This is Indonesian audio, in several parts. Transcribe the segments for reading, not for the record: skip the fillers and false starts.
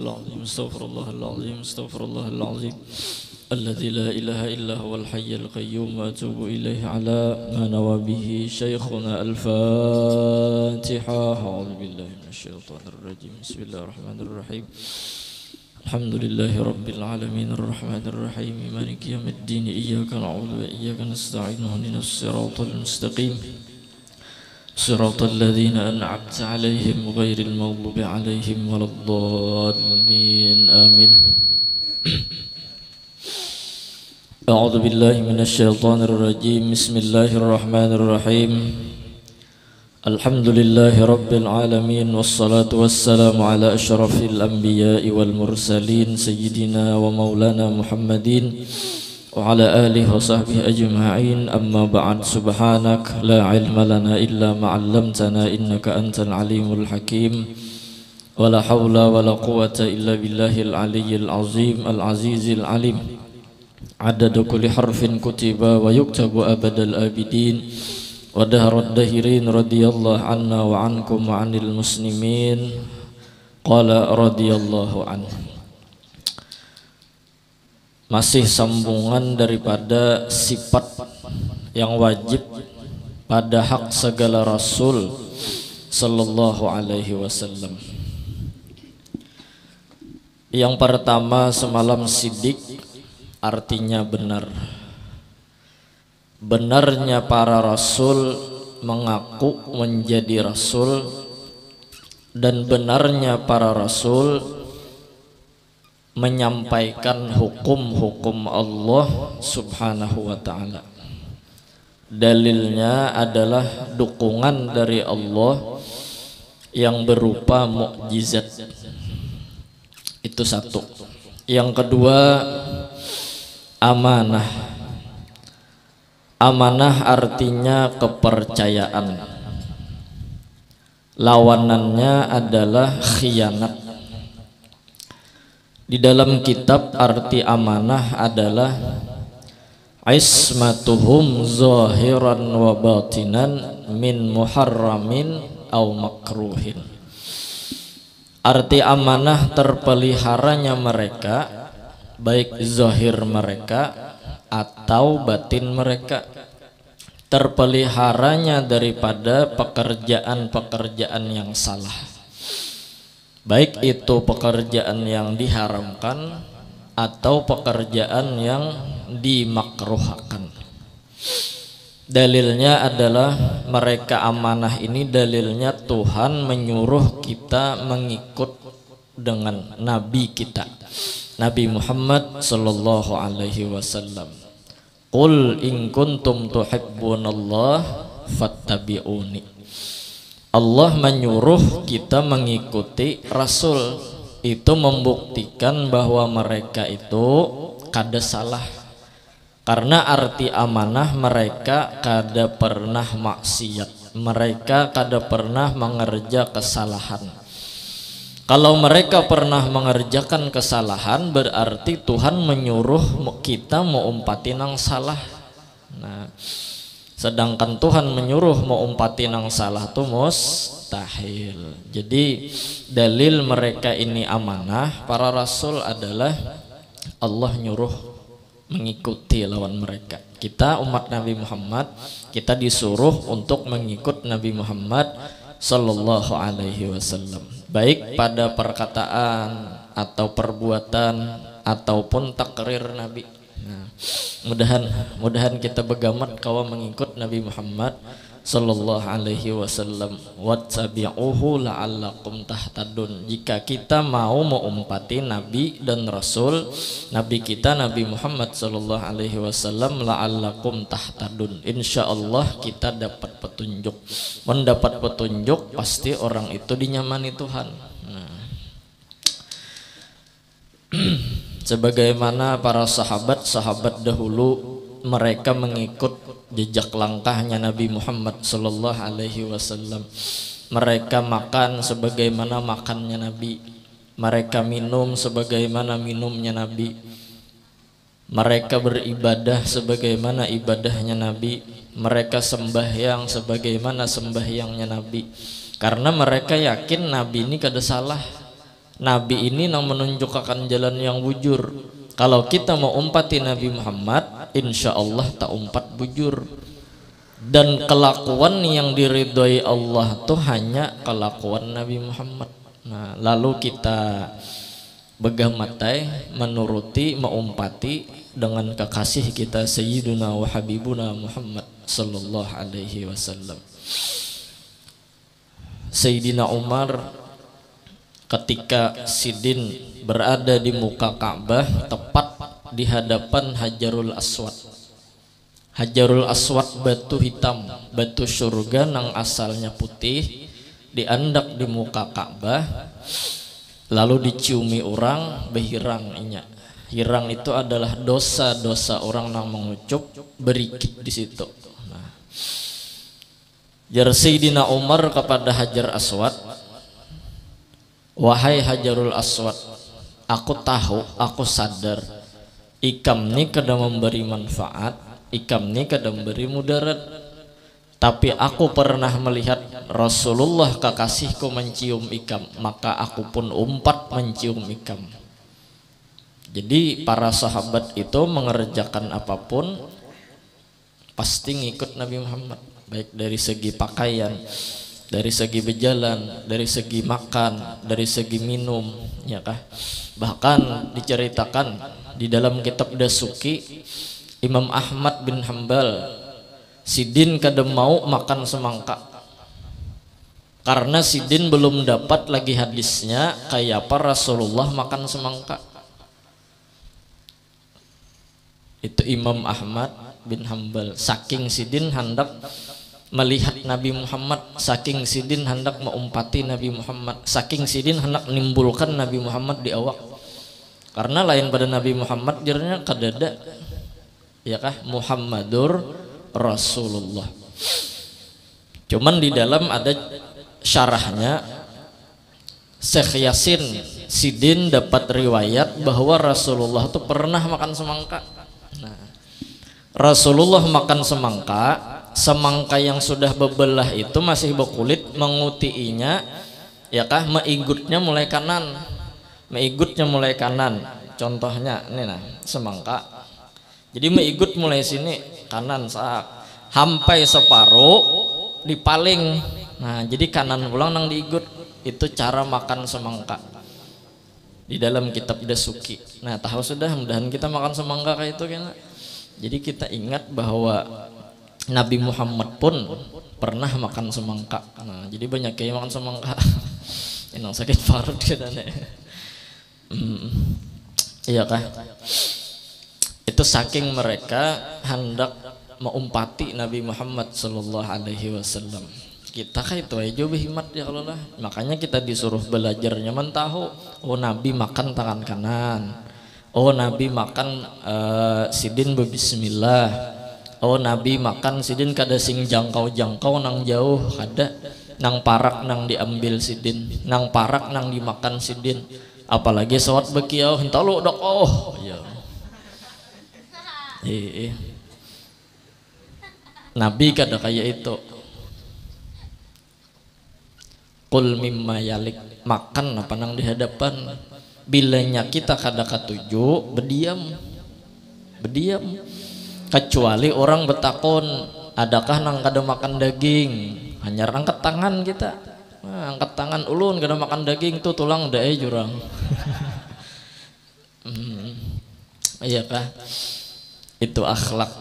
العظيم استغفر الله العظيم استغفر الله العظيم الذي لا إله إلا هو الحي القيوم وأتوب إليه على ما نوى به شيخنا. الفاتحة. أعوذ بالله من الشيطان الرجيم. بسم الله الرحمن الرحيم. الحمد لله رب العالمين الرحمن الرحيم مالك يوم الدين إياك نعبد وإياك نستعين اهدنا الصراط المستقيم صراط الذين أنعمت عليهم غير المغضوب عليهم ولا الضالين آمين. أعوذ بالله من الشيطان الرجيم. بسم الله الرحمن الرحيم. الحمد لله رب العالمين والصلاة والسلام على أشرف الأنبياء والمرسلين سيدنا ومولانا محمدين وعلى آله وصحبه أجمعين. أما بعد. سبحانك لا علم لنا إلا ما علمتنا إنك أنت العليم الحكيم ولا حول ولا قوة إلا بالله العلي العظيم العزيز العليم عدد كل حرف كتب ويكتب أبد الآبدين ودهر الدهرين رضي الله عنا وعنكم وعن المسلمين قال رضي الله عنه. Masih sambungan daripada sifat yang wajib pada hak segala Rasul sallallahu alaihi wasallam. Yang pertama semalam sidik, artinya benar. Benarnya para Rasul mengaku menjadi Rasul, dan benarnya para Rasul menyampaikan hukum-hukum Allah subhanahu wa ta'ala. Dalilnya adalah dukungan dari Allah yang berupa mukjizat. Itu satu. Yang kedua, amanah. Amanah artinya kepercayaan. Lawanannya adalah khianat. Di dalam kitab arti amanah adalah ismatuhum zahiran wa batinan min muharramin au makruhin. Arti amanah terpeliharanya mereka, baik zahir mereka atau batin mereka, terpeliharanya daripada pekerjaan-pekerjaan yang salah, baik itu pekerjaan yang diharamkan atau pekerjaan yang dimakruhkan. Dalilnya adalah mereka amanah ini, dalilnya Tuhan menyuruh kita mengikut dengan Nabi kita, Nabi Muhammad sallallahu alaihi wasallam. Qul in kuntum tuhibbunallah fattabi'uni. Allah menyuruh kita mengikuti Rasul. Itu membuktikan bahwa mereka itu kada salah. Karena arti amanah, mereka kada pernah maksiat, mereka kada pernah mengerja kesalahan. Kalau mereka pernah mengerjakan kesalahan, berarti Tuhan menyuruh kita mau umpati nang salah. Nah, sedangkan Tuhan menyuruh mau umpati nang salah tuh mustahil. Jadi dalil mereka ini amanah para Rasul adalah Allah nyuruh mengikuti lawan mereka. Kita umat Nabi Muhammad, kita disuruh untuk mengikut Nabi Muhammad sallallahu alaihi wasallam, baik pada perkataan atau perbuatan ataupun takrir Nabi. Nah, mudahan kita begamat kawa mengikut Nabi Muhammad sallallahu alaihi wasallam. Wattabi'uhu la'allakum tahtadun. Jika kita mau mengumpati Nabi dan Rasul, Nabi kita Nabi Muhammad sallallahu alaihi wasallam, la'allakum tahtadun, insyaallah kita dapat petunjuk. Mendapat petunjuk pasti orang itu dinyamani Tuhan. Nah, sebagaimana para sahabat dahulu, mereka mengikut jejak langkahnya Nabi Muhammad sallallahu alaihi wasallam. Mereka makan sebagaimana makannya Nabi, mereka minum sebagaimana minumnya Nabi, mereka beribadah sebagaimana ibadahnya Nabi, mereka sembahyang sebagaimana sembahyangnya Nabi. Karena mereka yakin Nabi ini kada salah, Nabi ini yang menunjukkan jalan yang bujur. Kalau kita mau umpati Nabi Muhammad, insya Allah tak umpat bujur. Dan kelakuan yang diridhoi Allah tuh hanya kelakuan Nabi Muhammad. Nah, lalu kita begah matai menuruti, mengumpati dengan kekasih kita Sayyiduna wa Habibuna Muhammad sallallahu alaihi wasallam. Sayyidina Umar ketika Sidin berada di muka Ka'bah, tepat di hadapan Hajarul Aswad. Hajarul Aswad batu hitam, batu surga nang asalnya putih, diandak di muka Ka'bah, lalu diciumi orang behirang inya. Hirang itu adalah dosa-dosa orang nang mengucup berikit di situ. Nah, jar Sayyidina Umar kepada Hajar Aswad, wahai Hajarul Aswad, aku tahu, aku sadar ikam ni kada memberi manfaat, ikam ni kada memberi mudarat, tapi aku pernah melihat Rasulullah kekasihku mencium ikam, maka aku pun umpat mencium ikam. Jadi para sahabat itu mengerjakan apapun pasti ngikut Nabi Muhammad, baik dari segi pakaian, dari segi berjalan, dari segi makan, dari segi minum, ya kah? Bahkan diceritakan di dalam kitab Dasuki, Imam Ahmad bin Hambal, Sidin kada mau makan semangka karena Sidin belum dapat lagi hadisnya kayak apa Rasulullah makan semangka. Itu Imam Ahmad bin Hambal, saking Sidin hendak melihat Nabi Muhammad, saking Sidin hendak mengumpati Nabi Muhammad, saking Sidin hendak menimbulkan Nabi Muhammad di awak. Karena lain pada Nabi Muhammad jirnya kadada, ya kah, Muhammadur Rasulullah. Cuman di dalam ada syarahnya, Syekh Yasin Sidin dapat riwayat bahwa Rasulullah itu pernah makan semangka. Nah, Rasulullah makan semangka, semangka yang sudah bebelah itu masih berkulit, mengutiinya, ya kah, meigutnya mulai kanan, meigutnya mulai kanan. Contohnya ini nah, semangka. Jadi meigut mulai sini kanan saat sampai separuh dipaling. Nah, jadi kanan pulang nang diigut. Itu cara makan semangka di dalam kitab Dasuki. Nah, tahu sudah, mudahan kita makan semangka kayak itu kan. Jadi kita ingat bahwa Nabi Muhammad pun pernah makan semangka. Nah, jadi banyak yang makan semangka. Yang sakit parut kan. Iya kah? Itu saking mereka hendak mengumpati Nabi Muhammad sallallahu alaihi wasallam. Kita kan itu aja berhimat ya kalau lah. Makanya kita disuruh belajar nyaman tahu. Oh, Nabi makan tangan kanan. Oh, Nabi makan Sidin berbismillah. Oh, Nabi makan Sidin kada sing jangkau nang jauh, kada nang parak nang diambil Sidin, nang parak nang dimakan Sidin. Apalagi sawat bekiau hentalo dok oh ya. Nabi kada kayak itu. Qul mimma yalik, makan apa nang di hadapan. Bilanya kita kada katuju berdiam. Kecuali orang betakon, adakah nang kada makan daging? Hanya angkat tangan kita. Nah, angkat tangan ulun kada makan daging tuh tulang dae jurang. Iya kah? Itu akhlak,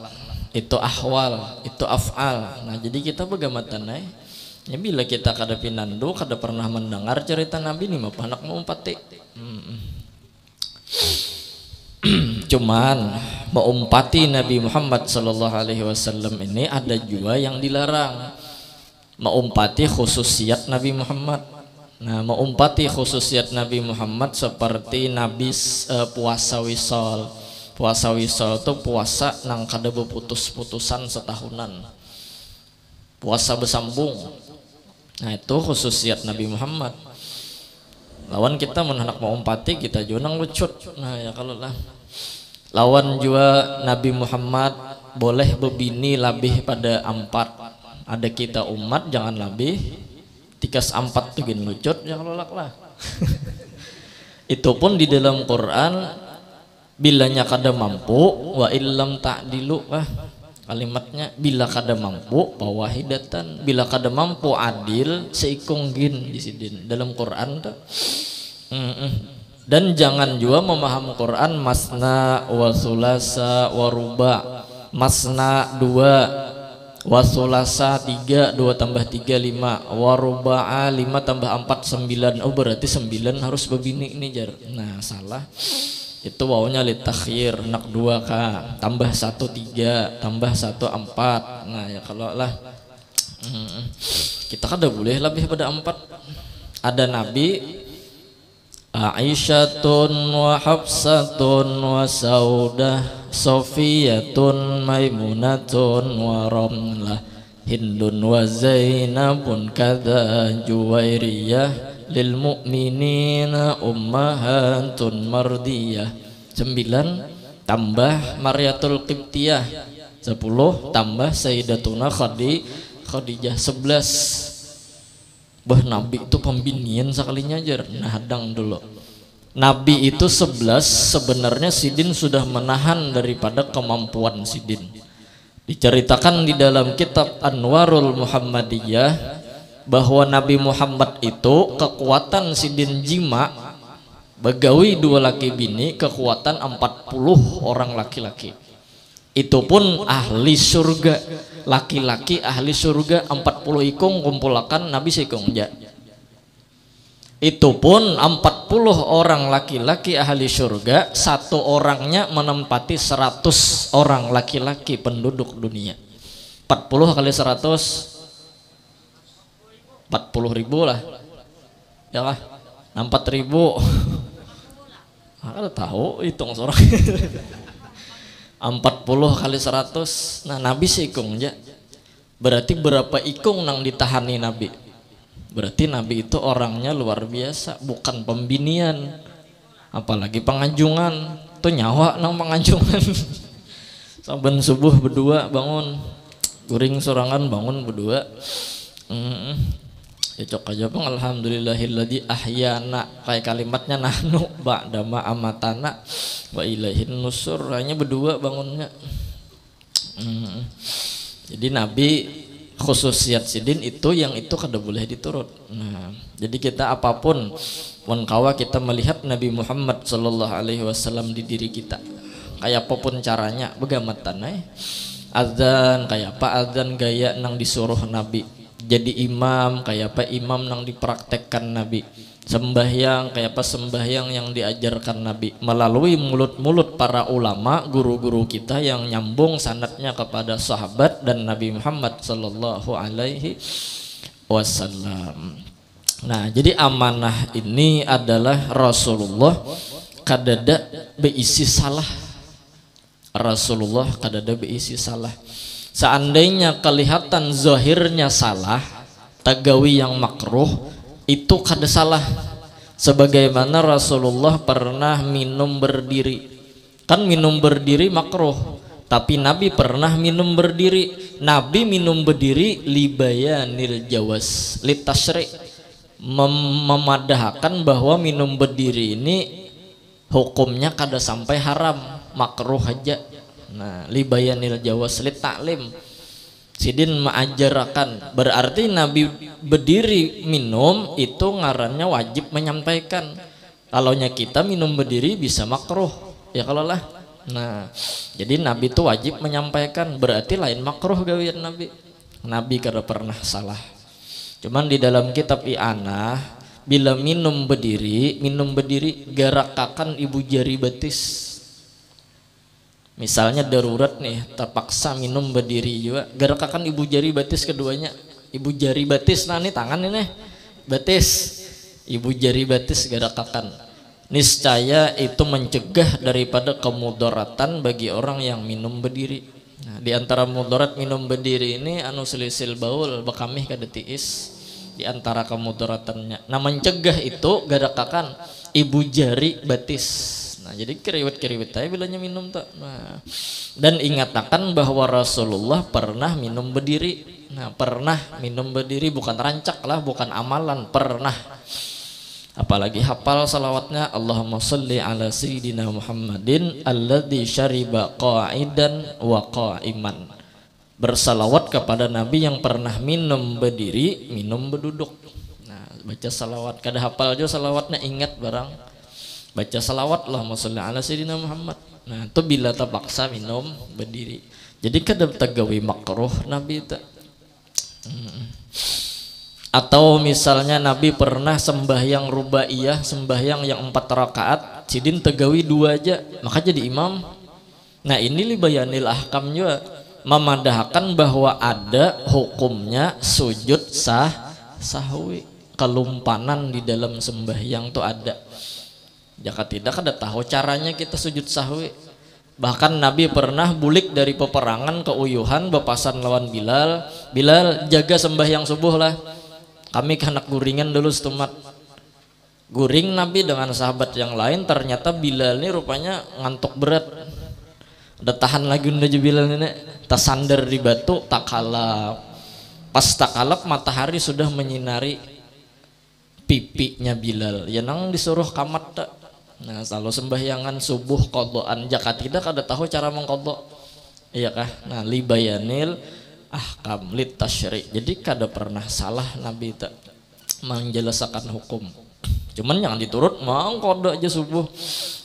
itu ahwal, itu af'al. Nah, jadi kita begamatan ya bila kita kada pinandu, kada pernah mendengar cerita Nabi nih mah anak mau umpati. Cuman mengumpati Nabi Muhammad sallallahu alaihi wasallam ini ada juga yang dilarang. Mengumpati khususiat Nabi Muhammad. Nah, mengumpati khususiat Nabi Muhammad seperti Nabi puasa wisol. Puasa wisol itu puasa nang kada berputus-putusan setahunan. Puasa bersambung. Nah, itu khususiat Nabi Muhammad. Lawan kita menhendak mengumpati kita juga nang lucut. Nah, ya kalau lah. Lawan juga Nabi Muhammad boleh berbini lebih pada 4. Ada kita umat jangan lebih 3 4 tuh gini lucut ya kalau lah. Itu pun di dalam Quran bilanya kada mampu wa illam ta'dilu kalimatnya bila kada mampu pawahidatan, bila kada mampu adil seikung gin di sini dalam Quran tuh. Dan jangan juga memahami Quran masna wa sulasa wa ruba. Masna 2, wa sulasa 3, 2 tambah 3 5, wa ruba'a 5 tambah 4 9. Oh berarti 9 harus begini ini jar. Nah salah. Itu wawunya litakhyir nak 2 ka tambah 1 3 tambah 1 4. Nah ya kalau lah kita kan udah boleh lebih pada 4. Ada Nabi Aisyatun wa Hafsatun wa Saudah Sofiyatun Maimunatun wa Ramlah Hindun wa Zainabun kada Juwairiyah lil mu'minina ummahatun mardiyah. 9 tambah Maryatul Qibtiyah. 10 tambah Sayyidatuna Khadijah. 11. Bah Nabi itu pembinian sekalinya aja. Nah hadang dulu. Nabi itu 11 sebenarnya Sidin sudah menahan daripada kemampuan Sidin. Diceritakan di dalam kitab Anwarul Muhammadiyah bahwa Nabi Muhammad itu kekuatan Sidin jima begawi 2 laki bini kekuatan 40 orang laki-laki. Itu pun ahli surga, laki-laki ahli surga 40 ikung kumpulakan Nabi seikung ja. Itu pun 40 orang laki-laki ahli surga, 1 orangnya menempati 100 orang laki-laki penduduk dunia. 40 kali 100 40.000 lah ya lah 4.000. Ada tahu hitung seorang 40 kali 100. Nah Nabi seikung ya berarti berapa ikung nang ditahani Nabi. Berarti Nabi itu orangnya luar biasa, bukan pembinian apalagi penganjungan tuh nyawa nang penganjungan. Saben subuh berdua bangun guring sorangan bangun berdua. Cocok aja bang, alhamdulillahilladzi ahyana kayak kalimatnya nahnu ba'dama amatana wa ilaihin nusur, hanya berdua bangunnya. Jadi Nabi khususiat Sidin itu yang itu kada boleh diturut. Nah, jadi kita apapun kawa kita melihat Nabi Muhammad sallallahu alaihi wasallam di diri kita kayak apapun caranya begamatan azan kayak apa azan gaya nang disuruh Nabi, jadi imam kayak apa imam nang dipraktekkan Nabi, sembahyang kayak apa sembahyang yang diajarkan Nabi melalui mulut-mulut para ulama guru-guru kita yang nyambung sanadnya kepada sahabat dan Nabi Muhammad sallallahu alaihi wasallam. Nah jadi amanah ini adalah Rasulullah kadada beisi salah. Rasulullah kadada beisi salah. Seandainya kelihatan zahirnya salah, tagawi yang makruh itu kada salah. Sebagaimana Rasulullah pernah minum berdiri, kan minum berdiri makruh, tapi Nabi pernah minum berdiri. Nabi minum berdiri libayanil jawas litasri, memadahkan bahwa minum berdiri ini hukumnya kada sampai haram, makruh aja. Nah libayanil jawas li taklim, Sidin mengajarkan berarti Nabi berdiri minum itu ngarannya wajib menyampaikan. Kalau kita minum berdiri bisa makruh ya kalau lah. Nah jadi Nabi itu wajib menyampaikan, berarti lain makruh gawian Nabi. Nabi kada pernah salah. Cuman di dalam kitab I'anah bila minum berdiri garakakan ibu jari batis. Misalnya darurat nih, terpaksa minum berdiri juga, garakakan ibu jari batis keduanya. Ibu jari batis, nah nih tangan ini batis, ibu jari batis garakakan. Niscaya itu mencegah daripada kemudaratan bagi orang yang minum berdiri. Nah, di antara mudarat minum berdiri ini anu selisil baul bakamih kada tiis di antara kemudaratannya. Nah mencegah itu garakakan ibu jari batis. Nah, jadi keriwet-keriwet aja bilanya minum tak. Nah, dan ingatakan bahwa Rasulullah pernah minum berdiri. Nah, pernah minum berdiri bukan rancak lah, bukan amalan, pernah. Apalagi hafal salawatnya, Allahumma sholli ala sayyidina Muhammadin alladzi syariba qa'idan wa qa'iman. Bersalawat kepada Nabi yang pernah minum berdiri, minum berduduk. Nah, baca salawat kada hafal aja salawatnya ingat barang. Baca salawat Allahumma sholli ala sayyidina Muhammad. Nah, itu bila terpaksa minum berdiri. Jadi kada tagawi makruh Nabi itu. Atau misalnya Nabi pernah sembahyang rubaiyah, sembahyang yang 4 rakaat, sidin tegawi 2 aja, maka jadi imam. Nah, ini libayanil ahkam juga, memadahkan bahwa ada hukumnya sujud sahwi, kelumpanan di dalam sembahyang tuh ada. Jika tidak ada tahu caranya kita sujud sahwi. Bahkan Nabi pernah bulik dari peperangan ke Uyuhan, bepasan lawan Bilal. Bilal, jaga sembahyang subuh lah. Kami anak guringan dulu setemat. Guring Nabi dengan sahabat yang lain, ternyata Bilal ini rupanya ngantuk berat. Udah tahan lagi udah Bilal ini, tersandar di batu, tak kalap. Pas tak kalap matahari sudah menyinari pipinya Bilal. Ya nang disuruh kamat tak. Nah, kalau sembahyangan subuh qadhaan jaka tidak ada tahu cara mengqadha. Iya kah? Nah, libayanil ahkam lit tasyri'. Jadi kada pernah salah Nabi tak menjelaskan hukum. Cuman yang diturut mau qadha aja subuh.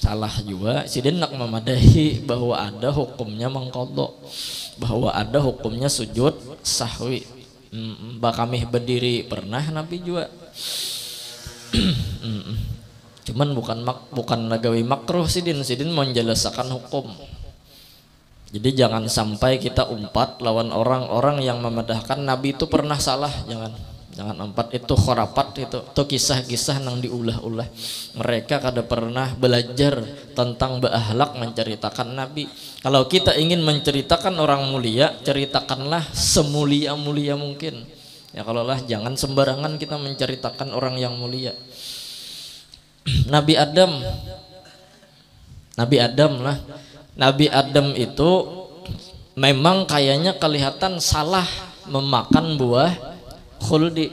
Salah juga. Sidin nak memadahi bahwa ada hukumnya mengqadha. Bahwa ada hukumnya sujud sahwi. Bakamih berdiri pernah Nabi juga. Cuman bukan nagawi makruh sidin mau menjelaskan hukum. Jadi jangan sampai kita umpat lawan orang-orang yang memedahkan Nabi itu pernah salah. Jangan umpat, itu khurafat, itu kisah-kisah nang diulah-ulah. Mereka kada pernah belajar tentang berakhlak menceritakan Nabi. Kalau kita ingin menceritakan orang mulia, ceritakanlah semulia-mulia mungkin. Ya kalau lah jangan sembarangan kita menceritakan orang yang mulia. Nabi Adam lah. Nabi Adam itu memang kayaknya kelihatan salah memakan buah khuldi.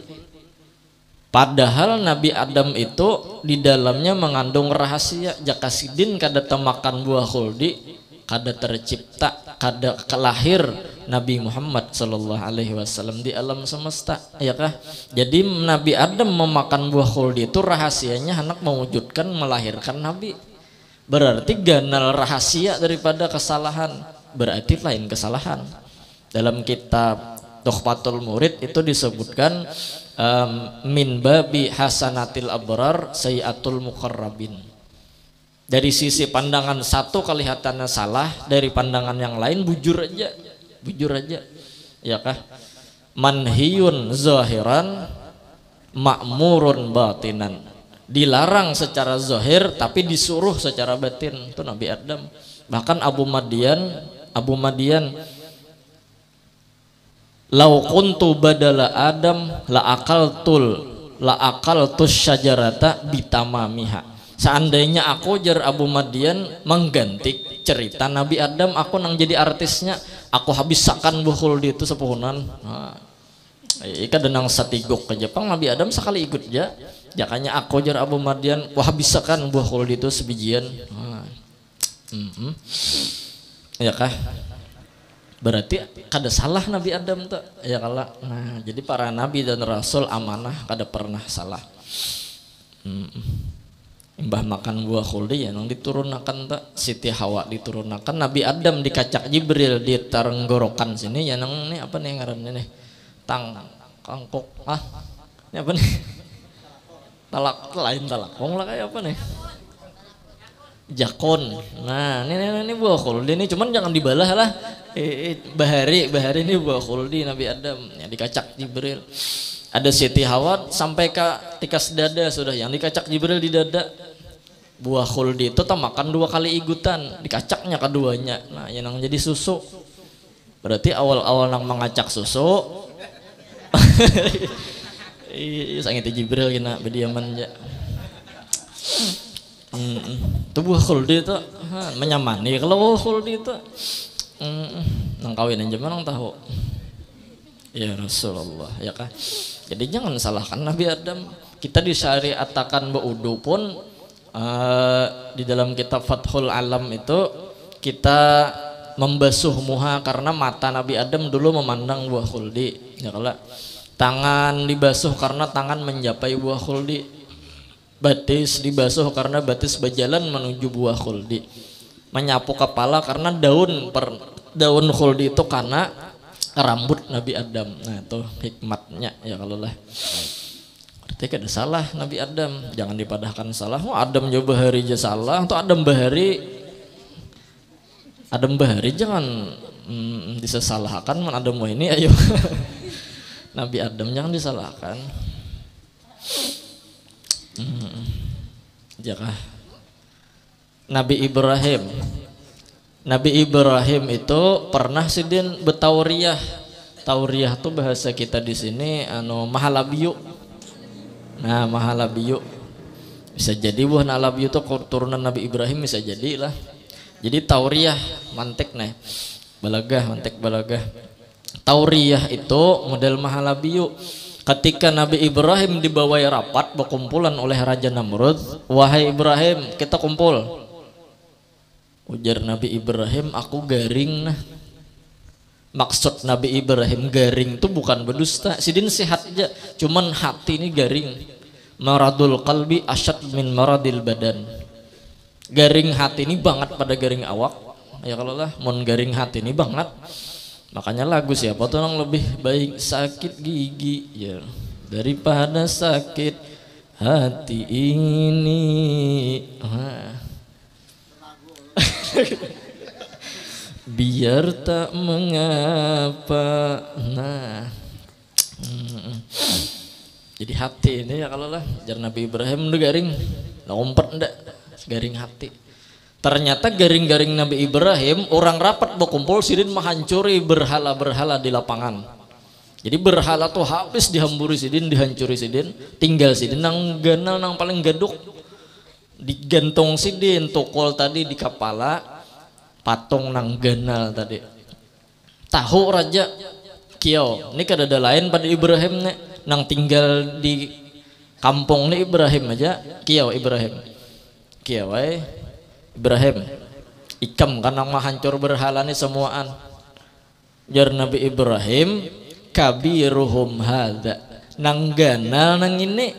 Padahal Nabi Adam itu di dalamnya mengandung rahasia. Jaka sidin kada temakan buah khuldi, kada tercipta, kada kelahir Nabi Muhammad sallallahu alaihi wasallam di alam semesta, ya kah? Jadi Nabi Adam memakan buah khuldi itu rahasianya hendak mewujudkan melahirkan Nabi. Berarti ganal rahasia daripada kesalahan, berarti lain kesalahan. Dalam kitab Tuhfatul Murid itu disebutkan min babi hasanatil abrar sayyatul muqarrabin. Dari sisi pandangan satu kelihatannya salah, dari pandangan yang lain bujur aja, ya kah? Manhiyun zahiran ma'murun batinan. Dilarang secara zahir tapi disuruh secara batin. Itu Nabi Adam. Bahkan Abu Madian lau kuntu badala Adam la akaltus syajarata bitamamiha. Seandainya aku jar Abu Madian mengganti cerita Nabi Adam, aku nang jadi artisnya, aku habiskan buah khuldi itu sepuhunan. Nah, ika denang satiguk ke Jepang Nabi Adam sekali ikut aja. Jakanya aku jar Abu Madian, wah habiskan buah khuldi itu sebijian. Nah. Ya kah? Berarti kada salah Nabi Adam tuh. Ya kalah. Nah, jadi para nabi dan rasul amanah kada pernah salah. Mbah makan buah khuldi ya nang diturunkan tak Siti Hawa diturunkan, Nabi Adam dikacak Jibril di tenggorokan sini ya nang ini apa nih ngarannya nih kangkok ini apa nih talakong lah kayak apa nih jakon. Nah ini buah khuldi ini, cuman jangan dibalah lah. Bahari ini buah khuldi Nabi Adam ya dikacak Jibril. Ada Siti Hawa sampai ke tikas dada sudah, yang dikacak Jibril di dada. Buah khuldi itu tak makan 2 kali igutan, dikacaknya keduanya. Nah yang nang jadi susu. Berarti awal-awal nang mengacak susu. Sangit Jibril kena bediaman aja. Itu buah khuldi itu menyamani. Kalau buah khuldi itu nang kawin aja mana nang tahu. Ya Rasulullah, ya kah? Jadi jangan salahkan Nabi Adam. kita disyariatakan berwudu pun di dalam kitab Fathul Alam itu kita membasuh muha karena mata Nabi Adam dulu memandang buah khuldi, ya kalau tangan dibasuh karena tangan mencapai buah khuldi, batis dibasuh karena batis berjalan menuju buah khuldi, menyapu kepala karena daun khuldi itu karena rambut Nabi Adam. Nah itu hikmatnya, ya kalau lah berarti ada salah Nabi Adam, jangan dipadahkan salah. Adam jauh bahari aja salah, atau Adam bahari jangan disesalahkan. Man Adam ini ayo Nabi Adam jangan disalahkan. Jakah Nabi Ibrahim itu pernah sidin betauriyah. Tauriyah tuh bahasa kita di sini mahalabiyu. Nah mahalabiyu bisa jadi buah nalabiyu tuh keturunan Nabi Ibrahim, bisa jadi lah. Jadi tauriyah mantek nih mantek balagah. Tauriyah itu model mahalabiyu. Ketika Nabi Ibrahim dibawai rapat berkumpulan oleh Raja Namrud, wahai Ibrahim kita kumpul. Ujar Nabi Ibrahim, aku garing nah. Maksud Nabi Ibrahim garing itu bukan berdusta, sidin sehat aja, cuman hati ini garing. Maradul qalbi asyad min maradil badan. Garing hati ini banget pada garing awak, ya kalau lah mon garing hati ini banget. Makanya lagu siapa tuh yang lebih baik sakit gigi ya daripada sakit hati ini. Biar tak mengapa. Nah jadi hati ini ya kalau lah jar Nabi Ibrahim udah garing lompet ndak garing hati. Ternyata garing-garing Nabi Ibrahim orang rapat berkumpul sidin menghancuri berhala-berhala di lapangan. Jadi berhala tuh habis dihamburi sidin, dihancuri sidin, tinggal sidin nang ganal nang paling gaduk digantung sidin tokol tadi di kepala patung nang ganal tadi. Tahu raja kiau ini kadada lain pada Ibrahim nih nang tinggal di kampung nih Ibrahim aja kiau Ibrahim ikam kan nang hancur berhala nih semuaan. Jar Nabi Ibrahim kabiruhum hadza nang ganal nang ini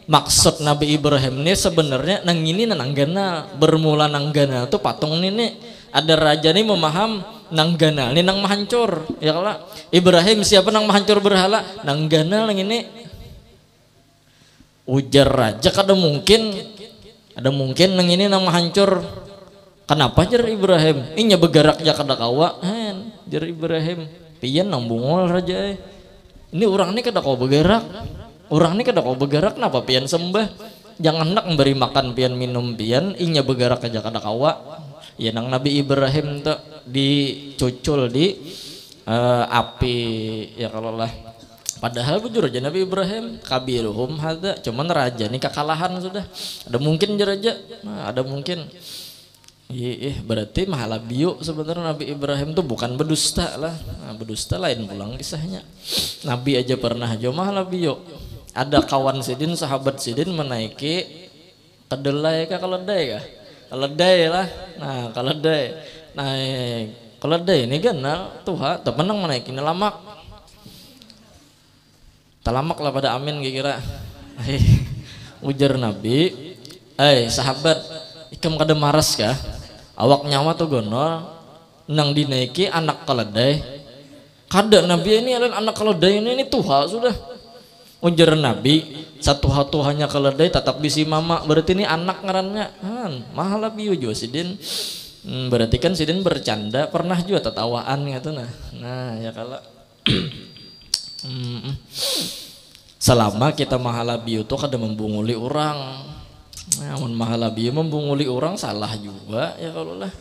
maksud Nabi Ibrahim ini sebenarnya nang ini nang ganal bermula nang ganal tuh patung ini ada raja nih memaham nang ganal ini nang mahancur ya kalau Ibrahim siapa nang mahancur berhala nang ganal nang ini. Ujar raja ada mungkin nang ini nang mahancur. Kenapa jar Ibrahim inya bergerak ja kada kawa jar Ibrahim pian nang bungol raja ini orang ini kada kau bergerak. Orang ini kada kau bergerak kenapa pian sembah? Jangan hendak memberi makan pian minum pian inya bergerak aja kada kawa. Ya nang Nabi Ibrahim tuh dicucul di api ya kalau lah. Padahal bujur aja Nabi Ibrahim kabiruhum hadza cuman raja ini kekalahan sudah. Ada mungkin raja. Nah, ada mungkin. Berarti mahalabiyu sebenarnya Nabi Ibrahim tuh bukan berdusta lah. Nah, berdusta lain pulang kisahnya. Nabi aja pernah aja mahalabiyu. Ada kawan sidin sahabat sidin menaiki kedelai kah keledai kah? Keledai lah. Nah, keledai. Naik keledai ini kenal tuha temenang menaikin lamak. Talamak lah pada amin kira. Ujar Nabi, sahabat, ikam kada maras kah? Awak nyawa tuh gonol, nang dinaiki anak keledai. Kada Nabi ini adalah anak keledai ini tuha sudah. Ujar Nabi, satu hanya keledai tetap bisi mama, berarti ini anak ngarannya. Mahal lebih juga sidin. Berarti kan sidin bercanda, pernah juga tertawaan gitu nah ya kalau. Selama kita mahalabiyu itu kada membunguli orang. Namun mahalabiyu membunguli orang salah juga ya kalau lah.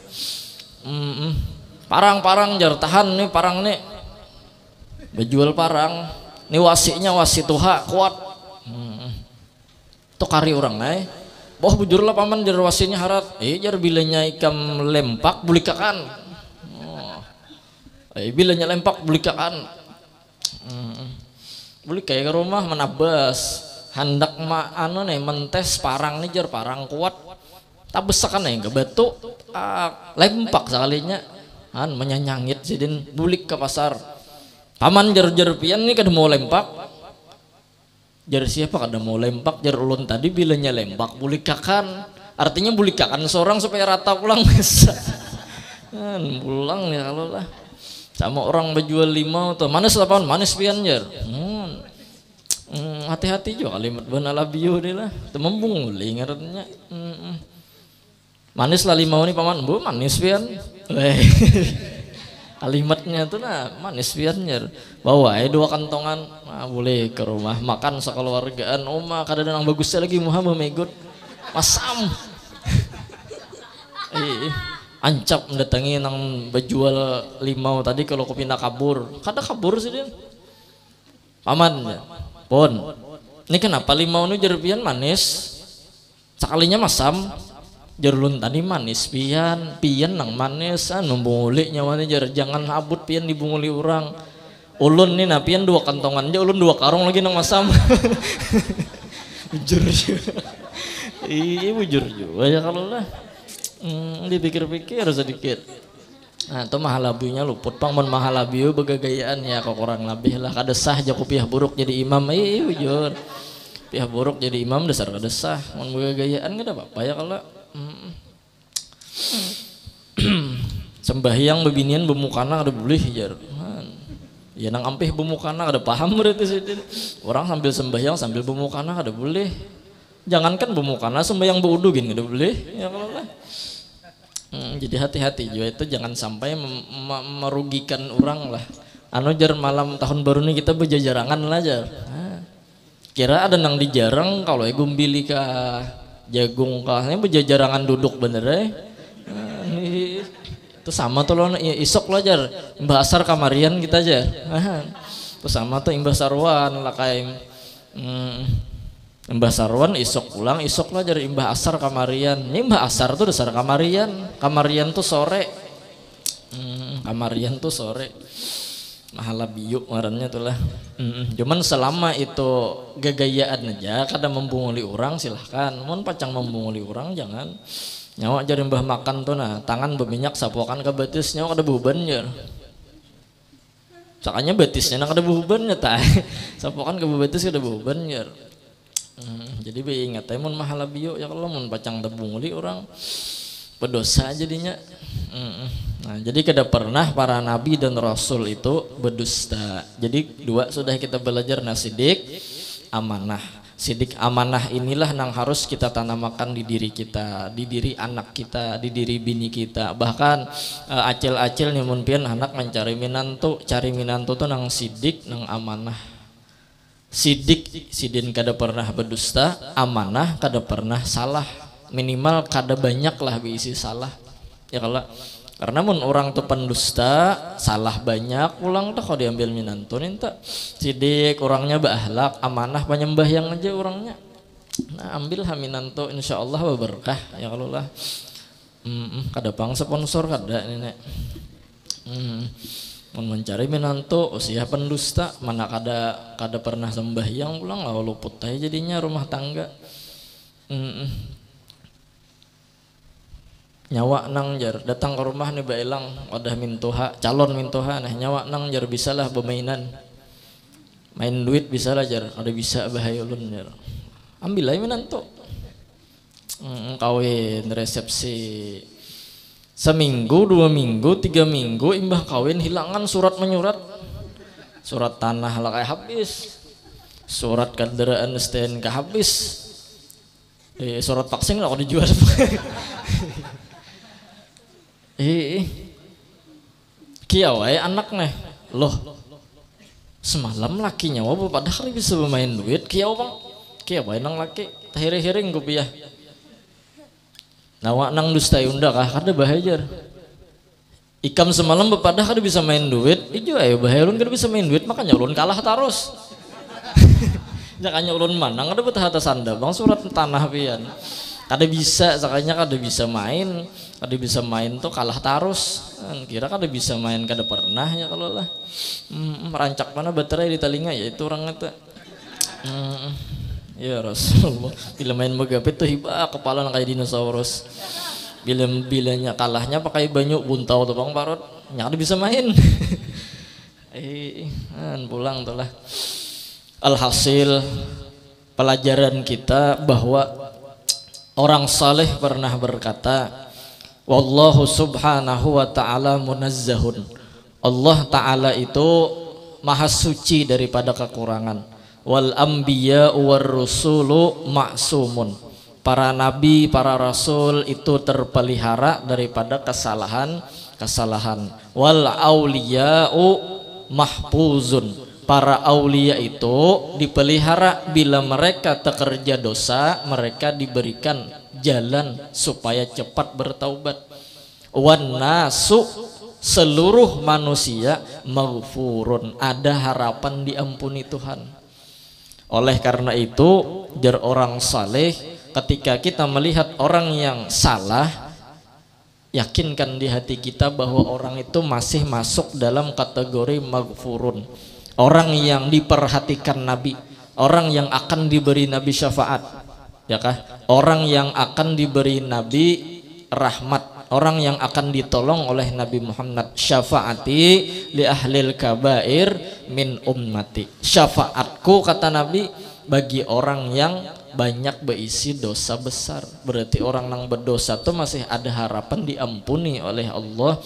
Parang jar tahan nih parang nih. Bejual parang. Nih wasinya wasi tuha kuat. Itu kari orang boh bujur lah paman jar wasinya harat. Jar bilanya ikam lempak bulikakan. Bilanya lempak bulikakan. Beli kayak ke rumah menabas hendak anu nih mentes parang nih jar parang kuat tabesakan nih ke batu lempak sekalinya menyanyangit sidin bulik ke pasar paman jar pian nih kada mau lempak jar siapa kada mau lempak jar ulun tadi bilanya lempak bulikakan artinya bulikakan seorang supaya rata pulang bisa pulang ya kalau lah sama orang berjual 5 tuh manis apaan manis pian jar hati-hati juga kalimat benar labiu deh lah temembung li ngarannya manis lah 5 nih paman bu manis pian kalimatnya tuh nah manis pian jar bawa 2 kantongan boleh ke rumah makan sekeluargaan kada ada yang bagusnya lagi Muhammad megot masam ancap mendatangi nang berjual 5 tadi kalau pindah kabur kada kabur sih dia paman ya. Pon ini kenapa 5 ini jerpian manis sekalinya masam jerulun tadi manis pian nang manis numbunguli nyawanya jar jangan abut pian dibunguli orang ulun nih nah pian 2 kantongan aja ulun 2 karung lagi nang masam bujur iya bujur juga ya kalau lah dipikir-pikir sedikit nah itu mahalabiunya luput pang mun mahalabiu begagayaan ya kok kurang lebih lah kada sah jaku piah buruk jadi imam bujur piah buruk jadi imam dasar kada sah mun begagayaan kada apa-apa ya kalau sembahyang bebinian bemukana kada boleh jar ya nang ampih bemukana kada paham berarti sidin orang sambil sembahyang sambil bemukana kada boleh jangankan bemukana sembahyang beudu gin kada boleh ya kalau lah jadi hati-hati juga itu jangan sampai merugikan orang lah jar malam tahun baru ini kita berjajarangan lah jar kira ada nang dijarang kalau gumbili kah jagung kah ini berjajarangan duduk bener itu sama tuh loh isok lah jar imbah asar kamarian kita aja itu sama tuh imbah sarwan lah kayak imbah sarwan isok pulang isok lah dari imbah asar kamarian ini imbah asar tuh dasar kamarian tuh sore kamarian tuh sore mahalabiu ngarannya tuh lah cuman selama itu gagayaan aja kada membunguli orang silahkan mun pacang membunguli orang jangan nyawa jadi imbah makan tuh nah tangan berminyak sapuakan ke betis nyawa kada beban ya sakanya betisnya kada beban ya tak sapuakan ke betis kada beban ya jadi ingat mun mahalabiu ya kalau mun pacang tebunguli orang berdosa jadinya nah jadi kada pernah para nabi dan rasul itu berdusta jadi 2 sudah kita belajar sidik amanah sidik amanah inilah yang harus kita tanamkan di diri kita di diri anak kita di diri bini kita bahkan acil-acil nih mun pian anak mencari minantu cari minantu tuh nang sidik nang amanah sidik sidin kada pernah berdusta amanah kada pernah salah minimal kada banyak lah diisi salah ya kalau karena mun orang tuh pendusta salah banyak pulang tuh kalau diambil minantu ninta sidik orangnya berakhlak amanah penyembahyang aja orangnya nah ambil minantu insyaallah berkah ya kalau lah kada pang sponsor kada ini mencari minantu usia pendusta mana kada pernah sembahyang pulang lah luput aja jadinya rumah tangga nyawa nang jar datang ke rumah nih bailang udah mintuha calon mintuha nah nyawa nang jar bisalah bermainan main duit bisalah jar ada bisa bahaya ulun jar ambil aja minantu kawin resepsi seminggu 2 minggu 3 minggu imbah kawin hilangan surat menyurat surat tanah lah kayak habis surat kendaraan STNK habis surat vaksin lah kalau dijual kiau anak nih loh semalam lakinya wah padahal bisa bermain duit kiau bang kiau nang laki hiring kopiah nawa nang dusta unda kah kada bahaya ikam semalam bepadah kada bisa main duit ijo ayo bahaya ulun kada bisa main duit makanya ulun kalah terus jangannya ulun manang kada betah atas anda bang surat tanah pian Kada bisa, sakanya kada bisa main. Kada bisa main tuh kalah terus. Kira kada bisa main kada pernah ya kalau lah. Merancak mana baterai di telinga ya itu orang itu. Ya Rasulullah. Bila main megapit tuh hibah kepala kayak dinosaurus. Bilanya kalahnya pakai banyu buntau tuh Bang Parot. Nya kada bisa main. Pulang tuh lah. Alhasil pelajaran kita bahwa orang saleh pernah berkata, wallahu subhanahu wa ta'ala munazzahun. Allah ta'ala itu maha suci daripada kekurangan. Wal anbiya war rusulu ma'sumun. Para nabi, para rasul itu terpelihara daripada kesalahan. Wal auliya'u mahfuzun. Para aulia itu dipelihara bila mereka tekerja dosa, mereka diberikan jalan supaya cepat bertaubat. Wan nasu, seluruh manusia maghfurun, ada harapan diampuni Tuhan. Oleh karena itu, jar orang saleh, ketika kita melihat orang yang salah, yakinkan di hati kita bahwa orang itu masih masuk dalam kategori maghfurun. Orang yang diperhatikan Nabi, orang yang akan diberi Nabi syafaat, ya kah? Orang yang akan diberi Nabi rahmat, orang yang akan ditolong oleh Nabi Muhammad. Syafaati li ahlil kabair min ummati. Syafaatku kata Nabi bagi orang yang banyak berisi dosa besar. Berarti orang yang berdosa itu masih ada harapan diampuni oleh Allah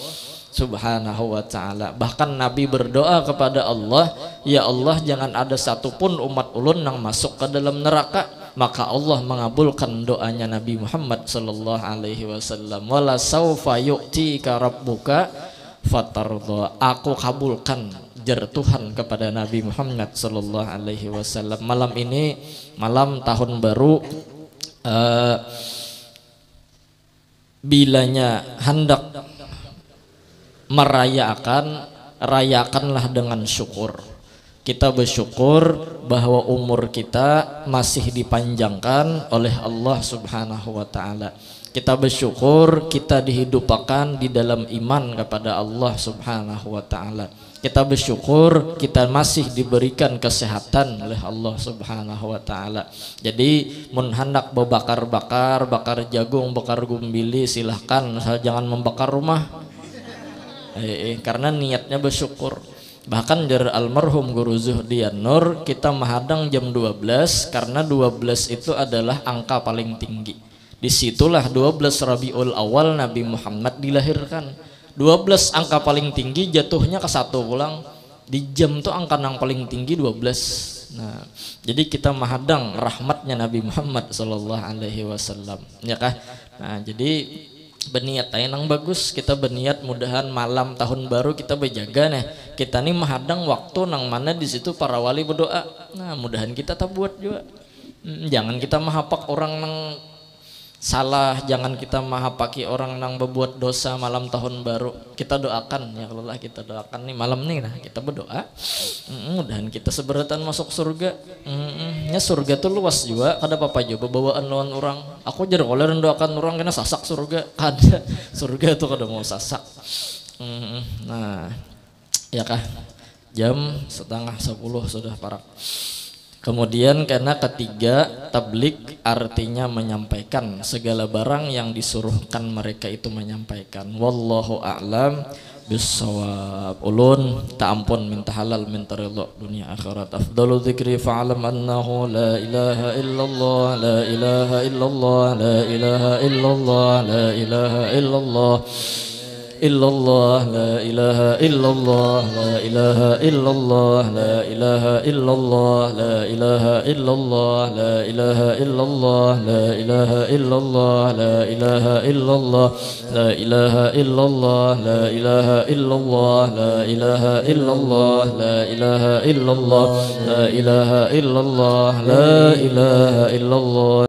Subhanahu wa ta'ala. Bahkan Nabi berdoa kepada Allah, ya Allah jangan ada satupun umat ulun yang masuk ke dalam neraka. Maka Allah mengabulkan doanya Nabi Muhammad sallallahu alaihi wasallam. Wala saufa yu'tika rabbuka fatardha. Aku kabulkan jar Tuhan kepada Nabi Muhammad sallallahu alaihi wasallam. Malam ini malam tahun baru, bilanya hendak rayakanlah dengan syukur. Kita bersyukur bahwa umur kita masih dipanjangkan oleh Allah Subhanahu wa ta'ala. Kita bersyukur kita dihidupkan di dalam iman kepada Allah Subhanahu wa ta'ala. Kita bersyukur kita masih diberikan kesehatan oleh Allah Subhanahu wa ta'ala. Jadi mun hendak bakar jagung, bakar gumbili, silahkan, jangan membakar rumah. Karena niatnya bersyukur. Bahkan dari almarhum Guru Zuhdian Nur, kita menghadang jam 12 karena 12 itu adalah angka paling tinggi. Disitulah 12 Rabiul Awal Nabi Muhammad dilahirkan. 12 angka paling tinggi, jatuhnya ke 1 pulang. Di jam tuh angka yang paling tinggi 12. Nah, jadi kita menghadang rahmatnya Nabi Muhammad sallallahu alaihi wasallam, ya kah? Nah, jadi berniat yang bagus, kita berniat mudahan malam tahun baru kita berjaga nih. Kita nih menghadang waktu nang mana di situ para wali berdoa. Nah, mudahan kita tak buat juga. Jangan kita mahapak orang nang salah, jangan kita mahapaki orang nang berbuat dosa malam tahun baru. Kita doakan ya kalau lah, kita doakan nih malam nih, nah kita berdoa mudahan kita seberatan masuk surga. Ya surga tuh luas juga, kada apa-apa juga bawaan lawan orang. Aku jadi kalau doakan orang kena sasak surga, kada surga tuh kada mau sasak. Nah ya kah, jam 9:30 sudah parak. Kemudian karena ketiga, tablik artinya menyampaikan segala barang yang disuruhkan mereka itu menyampaikan. Wallahu a'lam bissawab. Ulun tak ampun minta halal minta ridha dunia akhirat. Afdalu dzikri fa'alam annahu la ilaha illallah, la ilaha illallah, la ilaha illallah, la ilaha illallah. Illallah, la ilaha illallah, la ilaha illallah, la ilaha illallah, la ilaha illallah, la ilaha illallah, la ilaha illallah, la ilaha illallah, la ilaha illallah, la ilaha illallah, la ilaha illallah, la ilaha illallah, la ilaha illallah, la ilaha illallah.